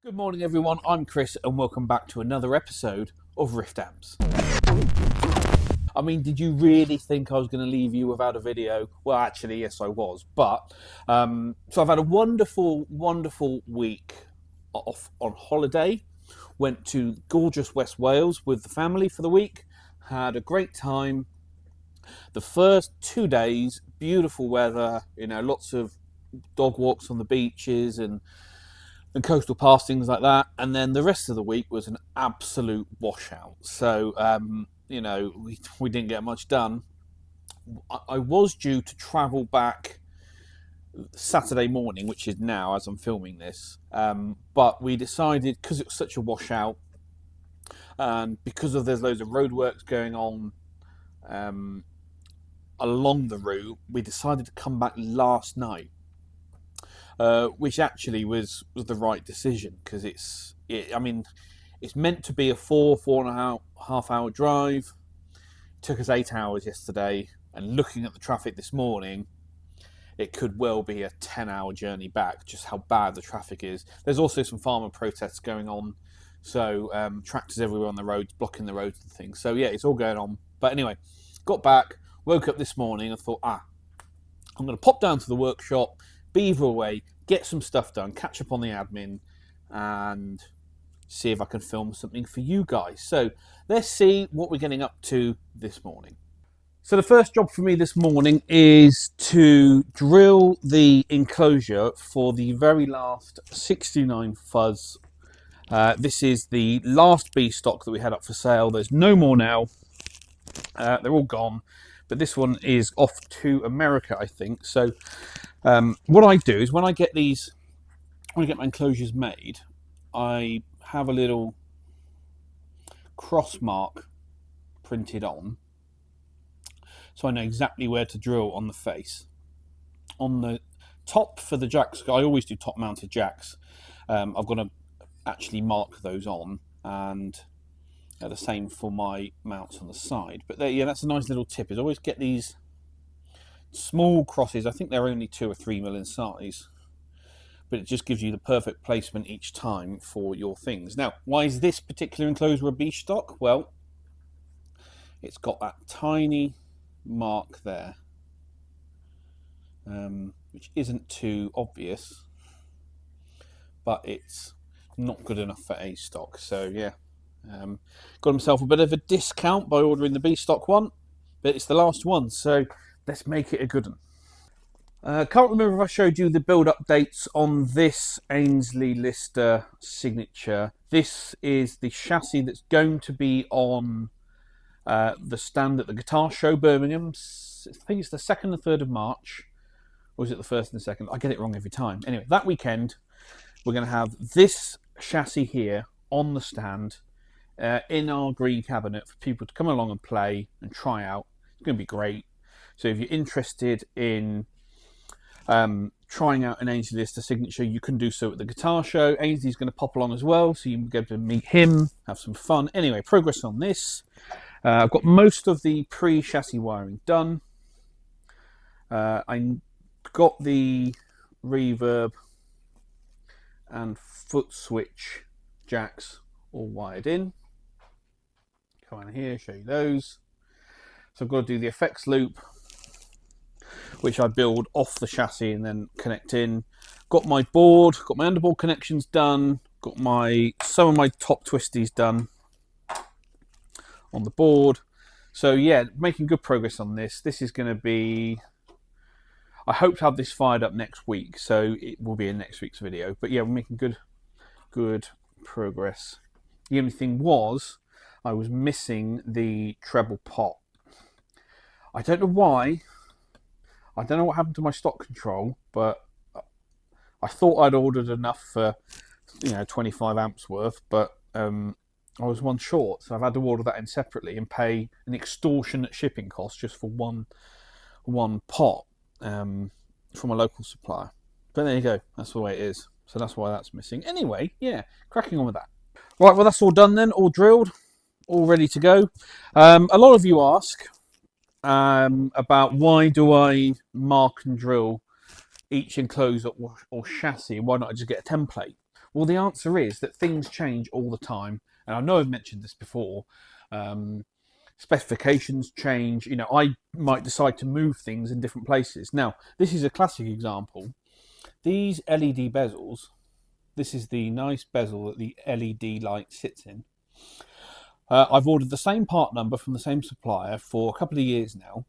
Good morning, everyone. I'm Chris, and welcome back to another episode of Rift Amps. I mean, did you really think I was going to leave you without a video? Well, actually, yes, I was. But so I've had a wonderful, wonderful week off on holiday. Went to gorgeous West Wales with the family for the week. Had a great time. The first 2 days, beautiful weather. You know, lots of dog walks on the beaches and coastal paths, things like that. And then the rest of the week was an absolute washout. So, we didn't get much done. I was due to travel back Saturday morning, which is now as I'm filming this. But we decided, because it was such a washout, and because there's loads of roadworks going on along the route, we decided to come back last night. Which actually was the right decision, because it's meant to be a four and a half hour drive. It took us 8 hours yesterday, and looking at the traffic this morning, it could well be a 10-hour journey back, just how bad the traffic is. There's also some farmer protests going on, so tractors everywhere on the roads, blocking the roads and things. So yeah, it's all going on. But anyway, got back, woke up this morning and thought, I'm going to pop down to the workshop, beaver away, get some stuff done, catch up on the admin, and see if I can film something for you guys. So let's see what we're getting up to this morning. So the first job for me this morning is to drill the enclosure for the very last 69 Fuzz. This is the last B stock that we had up for sale. There's no more now. They're all gone. But this one is off to America, I think. So what I do is when I get my enclosures made, I have a little cross mark printed on, so I know exactly where to drill on the face. On the top for the jacks, I always do top mounted jacks. I've got to actually mark those on, and the same for my mounts on the side. But that's a nice little tip, is always get these small crosses. I think they're only 2 or 3 mil in size, but it just gives you the perfect placement each time for your things. Now, why is this particular enclosure a B stock? Well, it's got that tiny mark there, which isn't too obvious, but it's not good enough for A stock. So yeah, got myself a bit of a discount by ordering the B stock one, but it's the last one, so let's make it a good one. Can't remember if I showed you the build updates on this Ainsley Lister signature. This is the chassis that's going to be on the stand at the guitar show, Birmingham. I think it's the 2nd and 3rd of March. Or is it the 1st and the 2nd? I get it wrong every time. Anyway, that weekend, we're going to have this chassis here on the stand in our green cabinet for people to come along and play and try out. It's going to be great. So if you're interested in trying out an Ainsley Lister signature, you can do so at the guitar show. Ainsley's going to pop along as well, so you can get to meet him, have some fun. Anyway, progress on this. I've got most of the pre-chassis wiring done. I got the reverb and foot switch jacks all wired in. Come on here, show you those. So I've got to do the effects loop, which I build off the chassis and then connect in. Got my board, got my underboard connections done, got some of my top twisties done on the board. So yeah, making good progress on this. This is going to be, I hope to have this fired up next week, so it will be in next week's video. But yeah, we're making good progress. The only thing was, I was missing the treble pot. I don't know why. I don't know what happened to my stock control, but I thought I'd ordered enough for 25 amps worth, but I was one short, so I've had to order that in separately and pay an extortionate shipping cost just for one pot from a local supplier. But there you go, that's the way it is. So that's why that's missing. Anyway, yeah, cracking on with that. Right, well, that's all done then, all drilled, all ready to go. A lot of you ask about why do I mark and drill each enclosure or chassis, and why not I just get a template? Well, the answer is that things change all the time. And I know I've mentioned this before. Specifications change. I might decide to move things in different places. Now, this is a classic example. These LED bezels, this is the nice bezel that the LED light sits in. I've ordered the same part number from the same supplier for a couple of years now.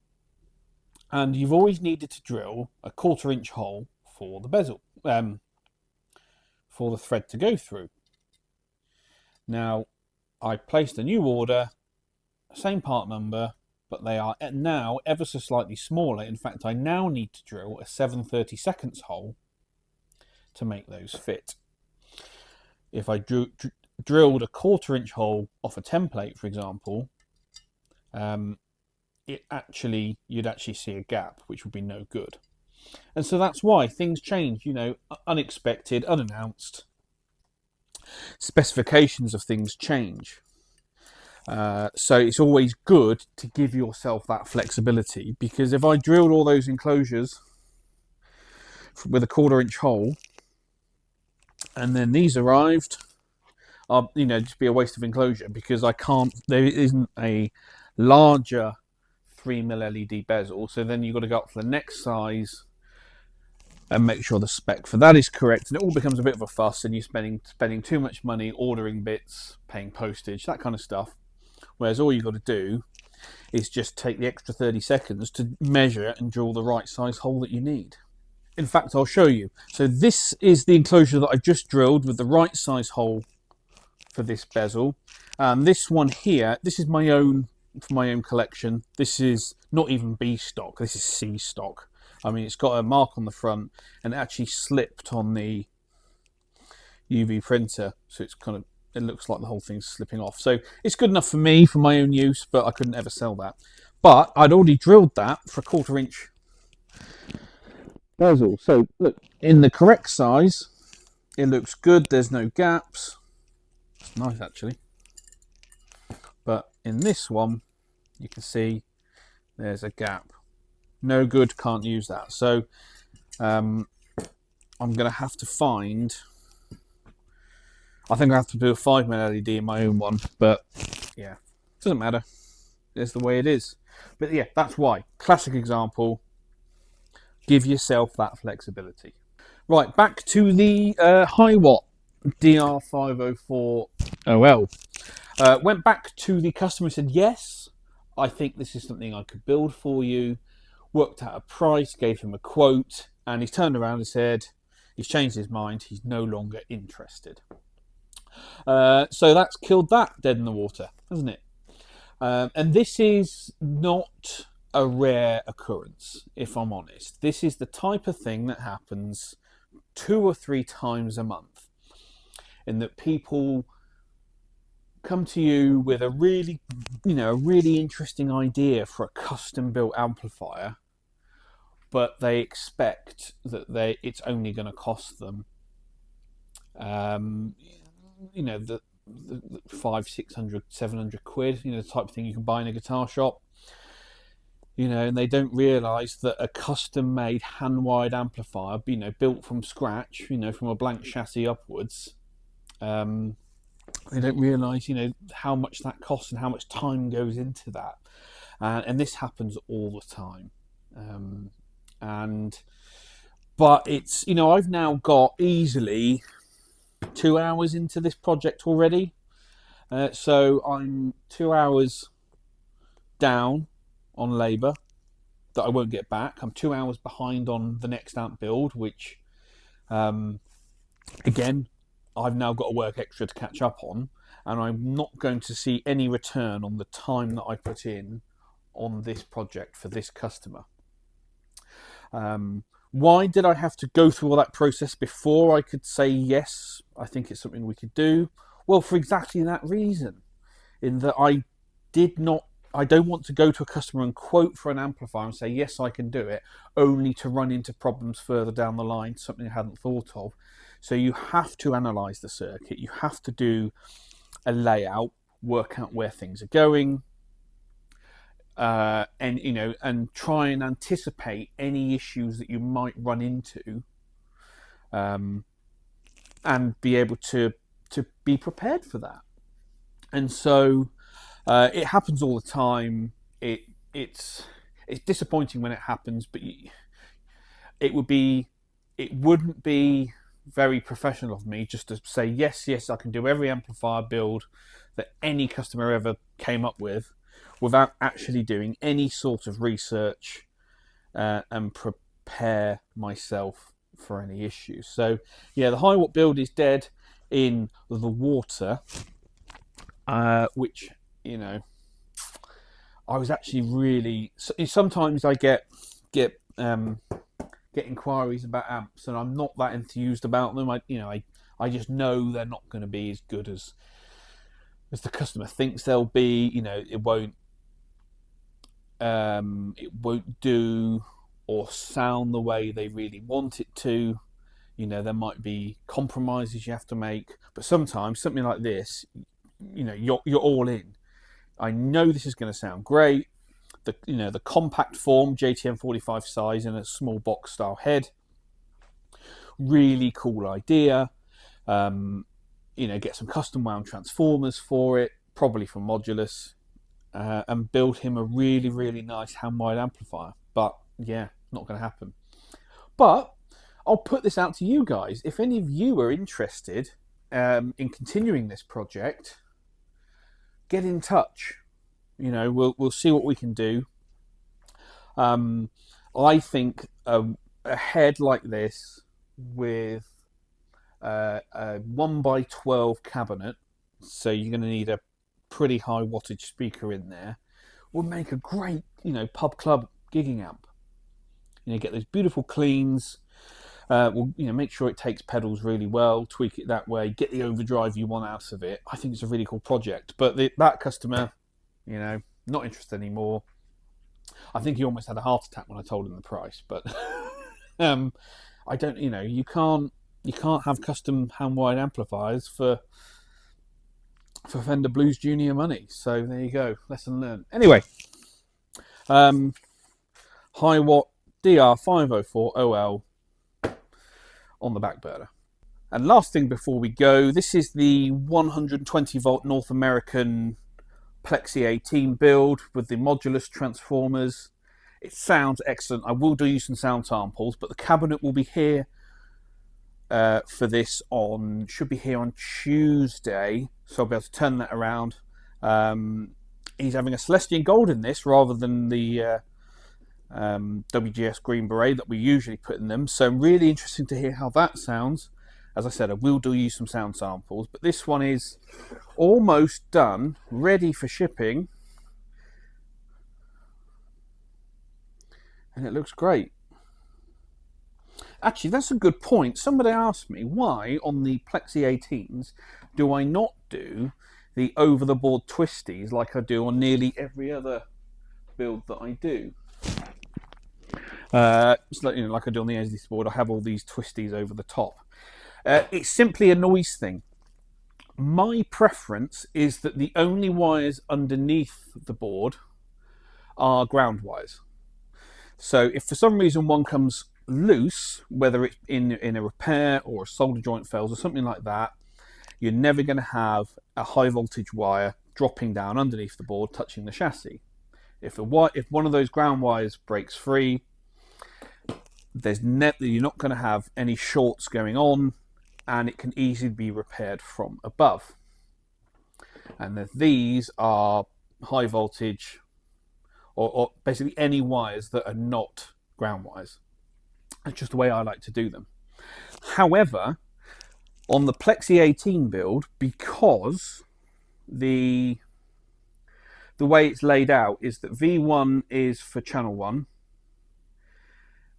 And you've always needed to drill a 1/4 inch hole for the bezel, for the thread to go through. Now, I placed a new order, same part number, but they are now ever so slightly smaller. In fact, I now need to drill a 7/32 hole to make those fit. If I drilled a 1/4 inch hole off a template, for example, you'd actually see a gap, which would be no good. And so that's why things change, unexpected, unannounced. Specifications of things change. So it's always good to give yourself that flexibility, because if I drilled all those enclosures with a 1/4 inch hole and then these arrived, just be a waste of enclosure, because there isn't a larger 3mm LED bezel. So then you've got to go up for the next size and make sure the spec for that is correct, and it all becomes a bit of a fuss, and you're spending too much money ordering bits, paying postage, that kind of stuff. Whereas all you've got to do is just take the extra 30 seconds to measure and drill the right size hole that you need. In fact, I'll show you. So this is the enclosure that I've just drilled with the right size hole for this bezel. This one here, this is my own, for my own collection. This is not even B stock, this is C stock. I mean, it's got a mark on the front, and it actually slipped on the UV printer, so it looks like the whole thing's slipping off. So it's good enough for me, for my own use, but I couldn't ever sell that. But I'd already drilled that for a 1/4 inch bezel. So look, in the correct size, it looks good. There's no gaps. It's nice, actually. But in this one, you can see there's a gap. No good, can't use that. So I'm going to have to find... I think I have to do a 5mm LED in my own one, but yeah, doesn't matter. It's the way it is. But yeah, that's why. Classic example. Give yourself that flexibility. Right, back to the Hiwatt DR504OL. Went back to the customer and said, yes, I think this is something I could build for you. Worked out a price, gave him a quote, and he's turned around and said he's changed his mind. He's no longer interested. So that's killed that dead in the water, hasn't it? And this is not a rare occurrence, if I'm honest. This is the type of thing that happens 2 or 3 times a month, in that people come to you with a really interesting idea for a custom-built amplifier, but they expect that it's only going to cost them the 500, 600, 700 quid, the type of thing you can buy in a guitar shop, and they don't realise that a custom-made hand-wired amplifier, built from scratch, from a blank chassis upwards, they don't realise, how much that costs and how much time goes into that, and this happens all the time. But it's, I've now got easily 2 hours into this project already, so I'm 2 hours down on labour that I won't get back. I'm 2 hours behind on the next amp build, which again, I've now got to work extra to catch up on, and I'm not going to see any return on the time that I put in on this project for this customer. Why did I have to go through all that process before I could say yes, I think it's something we could do? Well, for exactly that reason, in that I don't want to go to a customer and quote for an amplifier and say, yes, I can do it, only to run into problems further down the line, something I hadn't thought of. So you have to analyse the circuit, you have to do a layout, work out where things are going, and try and anticipate any issues that you might run into and be able to be prepared for that. And so it happens all the time. It's disappointing when it happens, but it wouldn't be very professional of me just to say yes, I can do every amplifier build that any customer ever came up with without actually doing any sort of research and prepare myself for any issues. So yeah, the Hiwatt build is dead in the water, which, you know, I was actually really. Sometimes I get inquiries about amps, and I'm not that enthused about them. I just know they're not going to be as good as the customer thinks they'll be. You know, it won't do or sound the way they really want it to. You know, there might be compromises you have to make, but sometimes something like this, you know, you're all in. I know this is going to sound great. The compact form, JTM 45 size and a small box style head, really cool idea. Get some custom wound transformers for it, probably from Modulus, and build him a really, really nice hand wide amplifier. But yeah, not going to happen. But I'll put this out to you guys. If any of you are interested in continuing this project, get in touch. You know, we'll see what we can do. I think a head like this with a 1x12 cabinet, so you're going to need a pretty high wattage speaker in there, would make a great, pub club gigging amp. Get those beautiful cleans. Make sure it takes pedals really well, tweak it that way, get the overdrive you want out of it. I think it's a really cool project. But that customer, not interested anymore. I think he almost had a heart attack when I told him the price. But I don't, you can't have custom hand wired amplifiers for Fender Blues Junior money. So there you go, lesson learned. Anyway, Hiwatt DR504OL on the back burner. And last thing before we go, this is the 120 volt North American Plexi 18 build with the Modulus transformers. It sounds excellent. I will do you some sound samples, but the cabinet will be here for this should be here on Tuesday, so I'll be able to turn that around. He's having a Celestian Gold in this rather than the WGS Green Beret that we usually put in them, so really interesting to hear how that sounds. As I said, I will do you some sound samples, but this one is almost done, ready for shipping, and it looks great. Actually, that's a good point. Somebody asked me why on the Plexi 18s do I not do the over-the-board twisties like I do on nearly every other build that I do. It's like I do on the SD board, I have all these twisties over the top. It's simply a noise thing. My preference is that the only wires underneath the board are ground wires. So if for some reason one comes loose, whether it's in a repair or a solder joint fails or something like that, you're never going to have a high voltage wire dropping down underneath the board touching the chassis. If one of those ground wires breaks free, you're not going to have any shorts going on, and it can easily be repaired from above. And these are high voltage, or basically any wires that are not ground wires. That's just the way I like to do them. However, on the Plexi 18 build, because the way it's laid out is that V1 is for channel 1,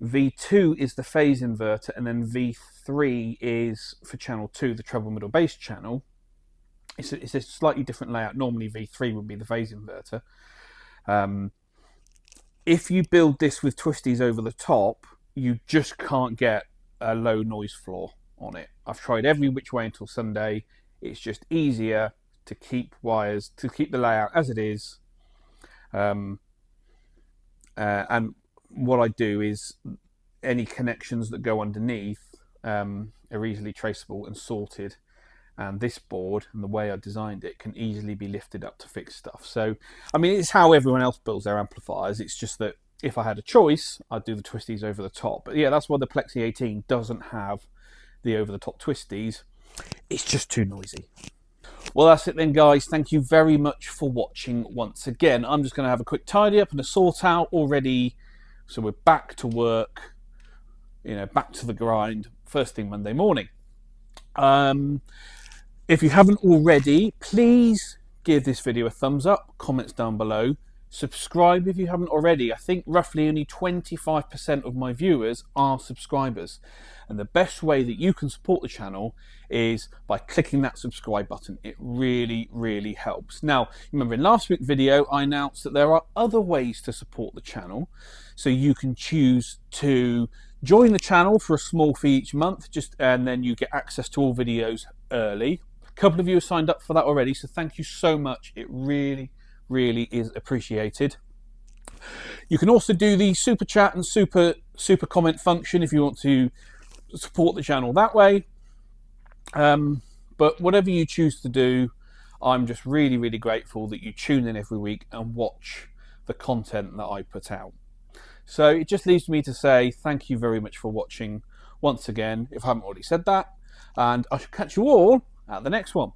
V2 is the phase inverter, and then V3 is for channel 2, the treble middle bass channel. It's a slightly different layout. Normally V3 would be the phase inverter. If you build this with twisties over the top, you just can't get a low noise floor on it. I've tried every which way until Sunday. It's just easier to keep the layout as it is. And what I do is any connections that go underneath, are easily traceable and sorted, and this board and the way I designed it can easily be lifted up to fix stuff. So I mean, it's how everyone else builds their amplifiers. It's just that if I had a choice, I'd do the twisties over the top. But yeah, that's why the Plexi 18 doesn't have the over the top twisties. It's just too noisy. Well, that's it then, guys. Thank you very much for watching once again. I'm just going to have a quick tidy up and a sort out already. So we're back to work, back to the grind, first thing Monday morning. If you haven't already, please give this video a thumbs up, comments down below, subscribe if you haven't already. I think roughly only 25% of my viewers are subscribers. And the best way that you can support the channel is by clicking that subscribe button. It really, really helps. Now, remember in last week's video, I announced that there are other ways to support the channel. So you can choose to join the channel for a small fee each month, and then you get access to all videos early. A couple of you have signed up for that already, so thank you so much. It really, really is appreciated. You can also do the super chat and super comment function if you want to support the channel that way. But whatever you choose to do, I'm just really, really grateful that you tune in every week and watch the content that I put out. So it just leaves me to say thank you very much for watching once again, if I haven't already said that, and I shall catch you all at the next one.